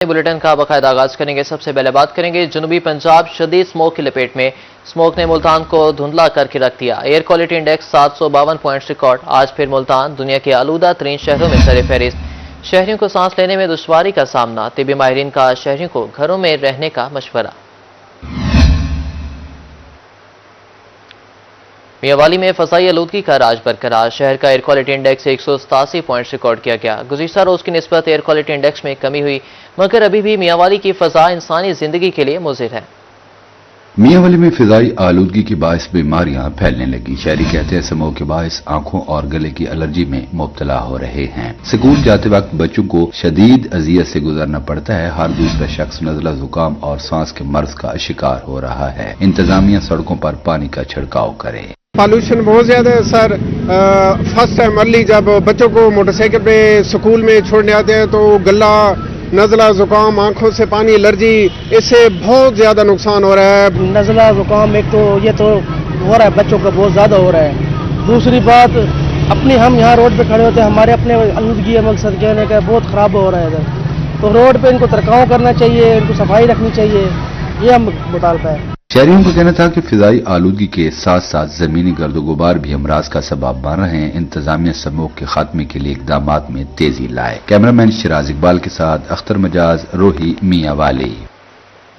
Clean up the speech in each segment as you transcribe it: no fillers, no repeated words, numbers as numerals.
Bulletin کا باقاعدہ آغاز کریں گے۔ سب سے پہلے بات کریں گے جنوبی پنجاب شدید اسموک کی لپیٹ میں۔ اسموک نے ملتان کو دھندلا کر کے رکھ دیا۔ Air quality index 752 points record. آج پھر ملتان دنیا کے آلودہ ترین شہروں میں سر فہرست۔ شہریوں کو سانس لینے میں دشواری کا سامنا۔ طبی ماہرین کا شہریوں کو گھروں میں رہنے کا مشورہ۔ میاں والی میں فضائی آلودگی کا راج برقرار۔ شہر کا air quality index 187 points record کیا گیا۔ گزشتہ روز کی نسبت ایئر کوالٹی انڈیکس میں کمی ہوئی، مگر ابھی بھی میاں والی کی فضا انسانی زندگی کے لیے مضر ہے۔ میاں والی میں فضائی آلودگی کے باعث بیماریاں پھیلنے لگی۔ شہری کہتے ہیں سموگ کے باعث آنکھوں اور گلے کی الرجی میں مبتلا ہو رہے ہیں۔ اسکول جاتے وقت بچوں کو شدید اذیت سے گزرنا پڑتا ہے۔ ہر دوسرا شخص نزلہ زکام اور سانس کے مرض کا شکار ہو رہا ہے۔ انتظامیہ سڑکوں پر پانی کا چھڑکاؤ کرے۔ پالوشن بہت زیادہ ہے سر۔ فرسٹ ٹائم ارلی جب بچوں کو موٹر سائیکل پہ اسکول میں چھوڑنے آتے ہیں تو گلا، نزلہ زکام، آنکھوں سے پانی، الرجی، اس سے بہت زیادہ نقصان ہو رہا ہے۔ نزلہ زکام ایک تو یہ تو ہو رہا ہے، بچوں کا بہت زیادہ ہو رہا ہے۔ دوسری بات ہم یہاں روڈ پہ کھڑے ہوتے ہیں، ہمارے اپنے آلودگی ہے، مقصد کہنے کا بہت خراب ہو رہا ہے ادھر، تو روڈ پہ ان کو ترکاؤ کرنا چاہیے، ان کو صفائی رکھنی چاہیے، یہ ہم مطالبہ ہے۔ شہریوں کا کہنا تھا کہ فضائی آلودگی کے ساتھ ساتھ زمینی گرد و غبار بھی امراض کا سبب بن رہے ہیں۔ انتظامیہ سموگ کے خاتمے کے لیے اقدامات میں تیزی لائے۔ کیمرامین شراز اقبال کے ساتھ اختر مجاز، روہی، میاں والی۔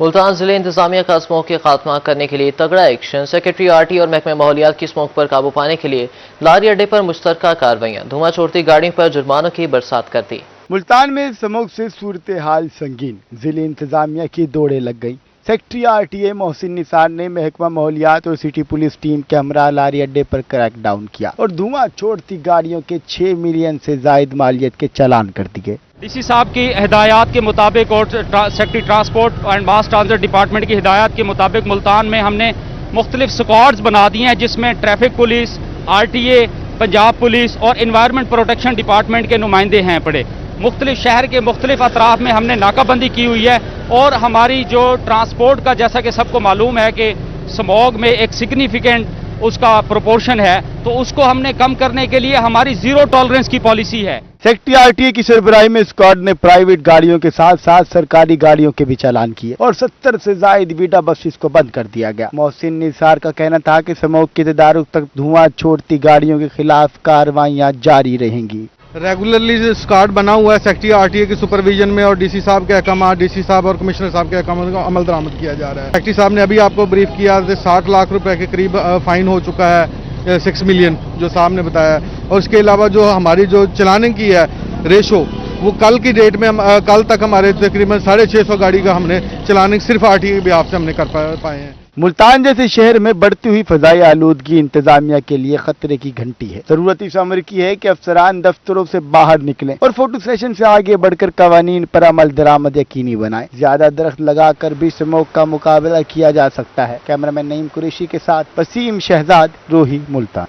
ملتان ضلع انتظامیہ کا اسموک کے خاتمہ کرنے کے لیے تگڑا ایکشن۔ سیکرٹری آرٹی اور محکمہ ماحولیات کی اسموک پر قابو پانے کے لیے لاری اڈے پر مشترکہ کارروائیاں۔ دھواں چھوڑتی گاڑیوں پر جرمانوں کی برسات کرتی۔ ملتان میں سموگ سے صورتحال سنگین، ضلع انتظامیہ کی دوڑیں لگ گئیں۔ سیکرٹری RTA محسن نثار نے محکمہ ماحولیات اور سٹی پولیس ٹیم کے ہمراہ لاری اڈے پر کریک ڈاؤن کیا اور دھواں چھوڑتی گاڑیوں کے 6 ملین سے زائد مالیت کے چالان کر دیے۔ DC صاحب کی ہدایات کے مطابق اور secretary transport and mass transit department کی ہدایات کے مطابق ملتان میں ہم نے مختلف اسکواڈز بنا دی ہیں، جس میں traffic police, RTA، Punjab police اور انوائرمنٹ پروٹیکشن ڈپارٹمنٹ کے نمائندے ہیں پڑے۔ مختلف شہر کے مختلف اطراف میں ہم نے ناکہ بندی کی ہوئی ہے، اور ہماری جو ٹرانسپورٹ کا، جیسا کہ سب کو معلوم ہے کہ سموگ میں ایک سگنیفیکنٹ اس کا پروپورشن ہے، تو اس کو ہم نے کم کرنے کے لیے ہماری زیرو ٹالرنس کی پالیسی ہے۔ سیکرٹری RTA کی سربراہی میں اسکواڈ نے پرائیویٹ گاڑیوں کے ساتھ ساتھ سرکاری گاڑیوں کے بھی چالان کیے اور 70 سے زائد ویڈا بسز کو بند کر دیا گیا۔ محسن نثار کا کہنا تھا کہ سموگ کے تدارک تک دھواں چھوڑتی گاڑیوں کے خلاف کارروائیاں جاری رہیں گی۔ ریگولرلی اسکواڈ بنا ہوا ہے سیکرٹری RTA کی سپرویژن میں، اور DC صاحب کے احکامات، DC صاحب اور کمشنر صاحب کے احکامات کا عمل درآمد کیا جا رہا ہے۔ سیکرٹری صاحب نے ابھی آپ کو بریف کیا کہ 60 لاکھ روپے کے قریب فائن ہو چکا ہے، 6 ملین جو صاحب نے بتایا ہے، اور اس کے علاوہ جو ہماری جو چلاننگ کی ہے ریشو، وہ کل کی ڈیٹ میں کل تک ہمارے تقریباً 650 گاڑی کا ہم نے چلاننگ صرف RTA کے بیہاف سے ہم نے کر پائے ہیں۔ ملتان جیسے شہر میں بڑھتی ہوئی فضائی آلودگی انتظامیہ کے لیے خطرے کی گھنٹی ہے۔ ضرورت اس امر کی ہے کہ افسران دفتروں سے باہر نکلیں اور فوٹو سیشن سے آگے بڑھ کر قوانین پر عمل درآمد یقینی بنائیں۔ زیادہ درخت لگا کر بھی سموگ کا مقابلہ کیا جا سکتا ہے۔ کیمرامین نعیم قریشی کے ساتھ وسیم شہزاد، روہی، ملتان۔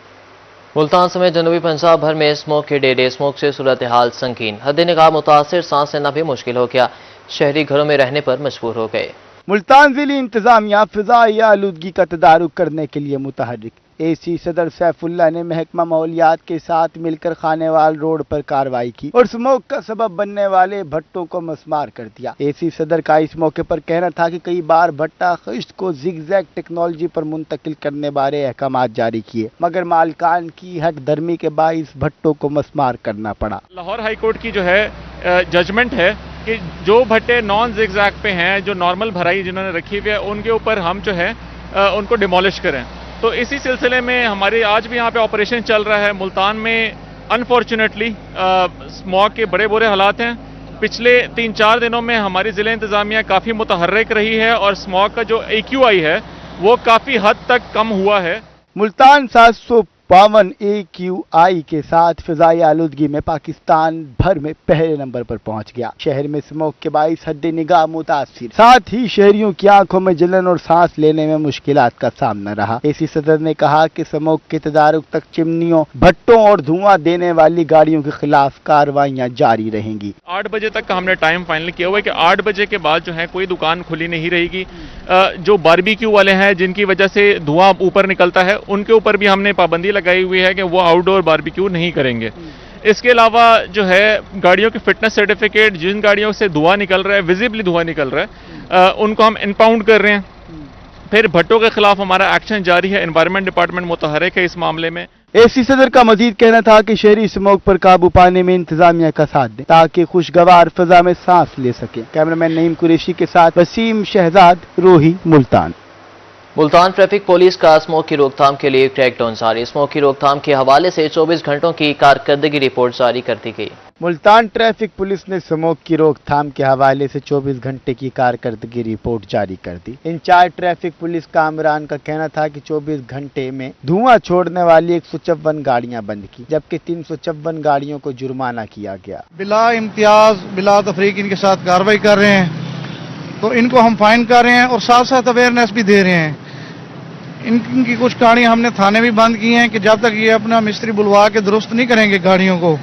ملتان سمیت جنوبی پنجاب بھر میں اسموک کے ڈیرے۔ اسموک سے صورتحال سنگین، حد نگاہ متاثر، سانس لینا بھی مشکل ہو گیا۔ شہری گھروں میں رہنے پر مجبور ہو گئے۔ ملتان ضلع انتظامیہ فضائی آلودگی کا تدارک کرنے کے لیے متحرک۔ AC صدر سیف اللہ نے محکمہ ماحولیات کے ساتھ مل کر خانیوال روڈ پر کارروائی کی اور اسموگ کا سبب بننے والے بھٹوں کو مسمار کر دیا۔ AC صدر کا اس موقع پر کہنا تھا کہ کئی بار بھٹا خشت کو زگ زیگ ٹیکنالوجی پر منتقل کرنے بارے احکامات جاری کیے، مگر مالکان کی ہٹ دھرمی کے باعث بھٹوں کو مسمار کرنا پڑا۔ لاہور ہائی کورٹ کی جو ہے ججمنٹ ہے کہ جو بھٹے نان زگ زیگ پہ ہیں، جو نارمل بھرائی جنہوں نے رکھی ہوئی ہے، ان کے اوپر ہم جو ہے ان کو ڈیمولش کریں۔ تو اسی سلسلے میں ہمارے آج بھی یہاں پہ آپریشن چل رہا ہے۔ ملتان میں انفارچونیٹلی اسموگ کے بڑے برے حالات ہیں۔ پچھلے 3-4 دنوں میں ہماری ضلع انتظامیہ کافی متحرک رہی ہے، اور اسموگ کا جو AQI ہے وہ کافی حد تک کم ہوا ہے۔ ملتان 752 AQI کے ساتھ فضائی آلودگی میں پاکستان بھر میں پہلے نمبر پر پہنچ گیا۔ شہر میں اسموگ کے باعث حد نگاہ متاثر، ساتھ ہی شہریوں کی آنکھوں میں جلن اور سانس لینے میں مشکلات کا سامنا رہا۔ AC صدر نے کہا کہ اسموگ کے تدارک تک چمنیوں، بھٹوں اور دھواں دینے والی گاڑیوں کے خلاف کارروائیاں جاری رہیں گی۔ 8 بجے تک کا ہم نے ٹائم فائنل کیا ہوا ہے کہ 8 بجے کے بعد جو ہے کوئی دکان کھلی نہیں رہے گی۔ جو باربیکیو والے ہیں جن کی وجہ سے دھواں اوپر نکلتا ہے، ان کے اوپر بھی ہم نے پابندی لگائی ہوئی ہے کہ وہ آؤٹ ڈور باربیکیو نہیں کریں گے۔ اس کے علاوہ جو ہے گاڑیوں کے فٹنس سرٹیفکیٹ، جن گاڑیوں سے دھواں نکل رہا ہے، ویزیبلی دھواں نکل رہا ہے، ان کو ہم امپاؤنڈ کر رہے ہیں. پھر بھٹوں کے خلاف ہمارا ایکشن جاری ہے. انوائرمنٹ ڈپارٹمنٹ متحرک ہے اس معاملے میں. اے سی صدر کا مزید کہنا تھا کہ شہری اسموگ پر قابو پانے میں انتظامیہ کا ساتھ دیں تاکہ خوشگوار فضا میں سانس لے سکیں. کیمرامین نعیم قریشی کے ساتھ وسیم شہزاد، روہی، ملتان. ملتان ٹریفک پولیس کا اسموک کی روک تھام کے لیے کریک ڈاؤن جاری. اسموک کی روک تھام کے حوالے سے 24 گھنٹوں کی کارکردگی رپورٹ جاری کر دی گئی. ملتان ٹریفک پولیس نے اسموگ کی روک تھام کے حوالے سے 24 گھنٹے کی کارکردگی رپورٹ جاری کر دی. انچارج ٹریفک پولیس کامران کا کہنا تھا کہ 24 گھنٹے میں دھواں چھوڑنے والی 154 گاڑیاں بند کی، جبکہ 354 گاڑیوں کو جرمانہ کیا گیا. بلا امتیاز بلا تفریق ان کے ساتھ کارروائی کر رہے ہیں، تو ان کو ہم فائن کر رہے ہیں اور ساتھ ساتھ اویئرنیس بھی دے رہے ہیں. ان کی کچھ گاڑیاں ہم نے تھانے بھی بند کی ہیں کہ جب تک یہ اپنا مستری بلوا کے درست نہیں کریں گے گاڑیوں کو،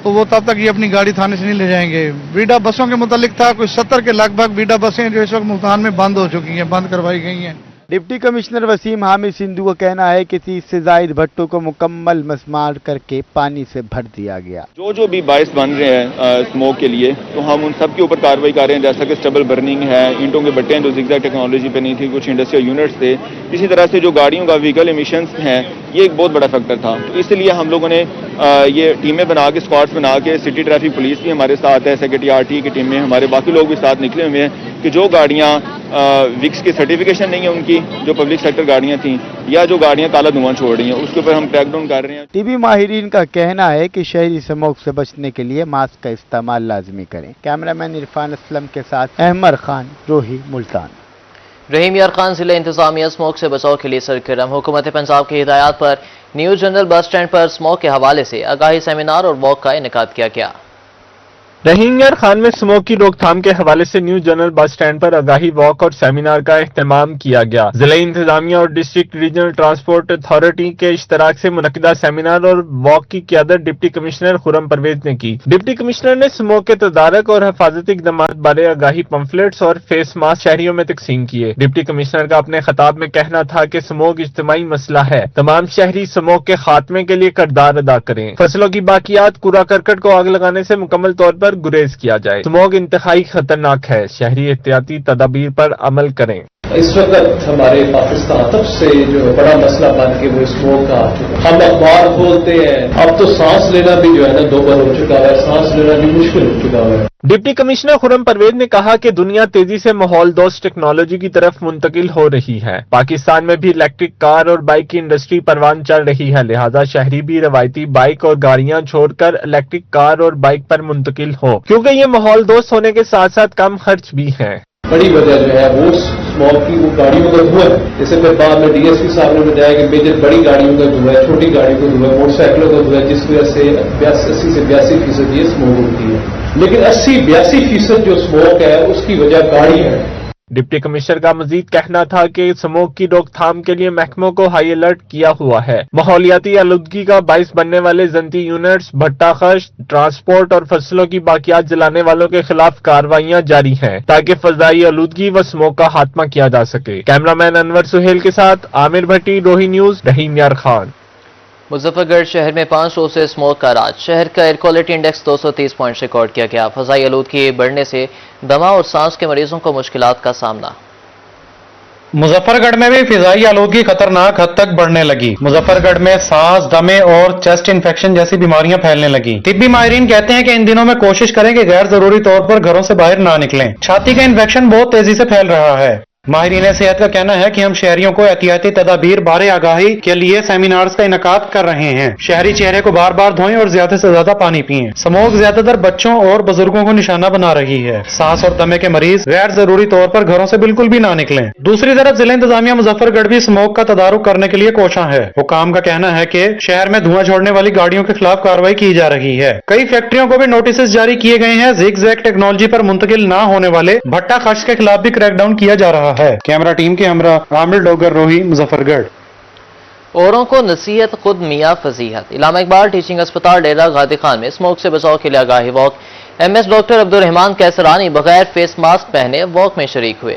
تو وہ تب تک یہ اپنی گاڑی تھانے سے نہیں لے جائیں گے. ویڈا بسوں کے متعلق تھا، کوئی 70 کے لگ بھگ ویڈا بسیں جو اس وقت ملتان میں بند ہو چکی ہیں، بند کروائی گئی ہیں. ڈپٹی کمشنر وسیم حامد سندھو کا کہنا ہے کہ 30 سے زائد بھٹوں کو مکمل مسمار کر کے پانی سے بھر دیا گیا. جو بھی باعث بن رہے ہیں اسموک کے لیے، تو ہم ان سب کے اوپر کارروائی کر رہے ہیں، جیسا کہ اسٹبل برننگ ہے، اینٹوں کے بٹے ہیں جو زگزیگ ٹیکنالوجی پہ نہیں تھی، کچھ انڈسٹریل یونٹس تھے. اسی طرح سے جو گاڑیوں کا وہیکل ایمیشنز ہیں، یہ ایک بہت بڑا فیکٹر تھا. تو اس لیے ہم لوگوں نے یہ ٹیمیں بنا کے، اسکواڈس بنا کے، سٹی ٹریفک پولیس بھی ہمارے ساتھ ہے، سیکرٹری آر ٹی کی ٹیم میں ہمارے باقی لوگ بھی ساتھ نکلے ہوئے ہیں کہ جو گاڑیاں وکس کی سرٹیفکیشن نہیں ہے ان کی، جو پبلک سیکٹر گاڑیاں تھیں یا جو گاڑیاں کالا دھواں چھوڑ رہی ہیں، اس کے اوپر ہم کریک ڈاؤن کر رہے ہیں. طبی ماہرین کا کہنا ہے کہ شہری اسموگ سے بچنے کے لیے ماسک کا استعمال لازمی کریں. کیمرامین عرفان اسلم کے ساتھ احمد خان، روہی، ملتان. رحیم یار خان ضلع انتظامیہ اسموک سے بچاؤ کے لیے سرگرم. حکومت پنجاب کی ہدایات پر نیو جنرل بس اسٹینڈ پر اسموک کے حوالے سے آگاہی سیمینار اور واک کا انعقاد کیا گیا. رحیم یار خان میں اسموک کی روک تھام کے حوالے سے نیو جنرل بس اسٹینڈ پر آگاہی واک اور سیمینار کا اہتمام کیا گیا. ضلع انتظامیہ اور ڈسٹرکٹ ریجنل ٹرانسپورٹ اتھارٹی کے اشتراک سے منعقدہ سیمینار اور واک کی قیادت ڈپٹی کمشنر خرم پرویز نے کی. ڈپٹی کمشنر نے اسموک کے تدارک اور حفاظتی اقدامات بارے آگاہی پمفلٹس اور فیس ماسک شہریوں میں تقسیم کیے. ڈپٹی کمشنر کا اپنے خطاب میں کہنا تھا کہ اسموک اجتماعی مسئلہ ہے، تمام شہری اسموک کے خاتمے کے لیے کردار ادا کریں. فصلوں کی باقیات، کوڑا کرکٹ کو آگ لگانے سے مکمل طور پر گریز کیا جائے. اسموک انتہائی خطرناک ہے، شہری احتیاطی تدابیر پر عمل کریں. اس وقت ہمارے پاکستان سب سے جو بڑا مسئلہ بن کے وہ اسموک کا آ چکا. ہم اخبار کھولتے ہیں، اب تو سانس لینا بھی جو ہے نا 2 بار ہو چکا ہے، سانس لینا بھی مشکل ہو چکا ہے. ڈپٹی کمشنر خرم پرویز نے کہا کہ دنیا تیزی سے ماحول دوست ٹیکنالوجی کی طرف منتقل ہو رہی ہے. پاکستان میں بھی الیکٹرک کار اور بائک کی انڈسٹری پروان چڑھ رہی ہے، لہذا شہری بھی روایتی بائک اور گاڑیاں چھوڑ کر الیکٹرک کار اور بائک پر منتقل ہو، کیونکہ یہ ماحول دوست ہونے کے ساتھ ساتھ کم خرچ بھی ہیں. بڑی وجہ جو ہے وہ اسموک کی وہ گاڑیوں کا دھواں ہے. جیسے پھر بعد میں ڈی ایس پی صاحب نے بتایا کہ میجر بڑی گاڑیوں کا دھواں ہے، چھوٹی گاڑیوں کا دھواں ہے، موٹر سائیکلوں کا دھواں ہے، جس کی وجہ سے 80 سے 82% یہ اسموک ہوتی ہے. لیکن 80-82% جو اسموک ہے اس کی وجہ گاڑی ہے. ڈپٹی کمشنر کا مزید کہنا تھا کہ اسموک کی روک تھام کے لیے محکموں کو ہائی الرٹ کیا ہوا ہے. ماحولیاتی آلودگی کا باعث بننے والے زنتی یونٹس، بھٹا خش، ٹرانسپورٹ اور فصلوں کی باقیات جلانے والوں کے خلاف کارروائیاں جاری ہیں تاکہ فضائی آلودگی و اسموک کا خاتمہ کیا جا سکے. کیمرامین انور سہیل کے ساتھ عامر بھٹی، روہی نیوز، رحیم یار خان. مظفر گڑھ شہر میں 5 روز سے اسموک کا راج. شہر کا air quality index 230 point record کیا گیا. فضائی آلودگی بڑھنے سے دمہ اور سانس کے مریضوں کو مشکلات کا سامنا. مظفر گڑھ میں بھی فضائی آلودگی خطرناک حد تک بڑھنے لگی. مظفر گڑھ میں سانس، دمے اور چیسٹ انفیکشن جیسی بیماریاں پھیلنے لگی. طبی ماہرین کہتے ہیں کہ ان دنوں میں کوشش کریں کہ غیر ضروری طور پر گھروں سے باہر نہ نکلیں. چھاتی کا انفیکشن بہت تیزی سے پھیل رہا ہے. ماہرین صحت کا کہنا ہے کہ ہم شہریوں کو احتیاطی تدابیر بارے آگاہی کے لیے سیمینارز کا انعقاد کر رہے ہیں. شہری چہرے کو بار بار دھوئیں اور زیادہ سے زیادہ پانی پئیں. اسموک زیادہ تر بچوں اور بزرگوں کو نشانہ بنا رہی ہے. سانس اور دمے کے مریض غیر ضروری طور پر گھروں سے بالکل بھی نہ نکلیں. دوسری طرف ضلع انتظامیہ مظفر گڑھ بھی اسموک کا تدارک کرنے کے لیے کوشاں ہے. حکام کا کہنا ہے کہ شہر میں دھواں چھوڑنے والی گاڑیوں کے خلاف کارروائی کی جا رہی ہے. کئی فیکٹریوں کو بھی نوٹسز جاری کیے گئے ہیں. زگ زیگ ٹیکنالوجی پر منتقل نہ ہونے والے بھٹا خش کے خلاف بھی کریک ڈاؤن کیا جا رہا ہے. کیمرہ ٹیم کے ہمراہ عامر ڈوگر، روہی، مظفر گڑھ. اوروں کو نصیحت خود میاں فضیحت. علامہ اقبال ٹیچنگ اسپتال ڈیرہ غازی خان میں اسموک سے بچاؤ کے لیے آگاہی walk. M S doctor Abdulrahman Kasrani بغیر فیس ماسک پہنے واک میں شریک ہوئے.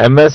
MS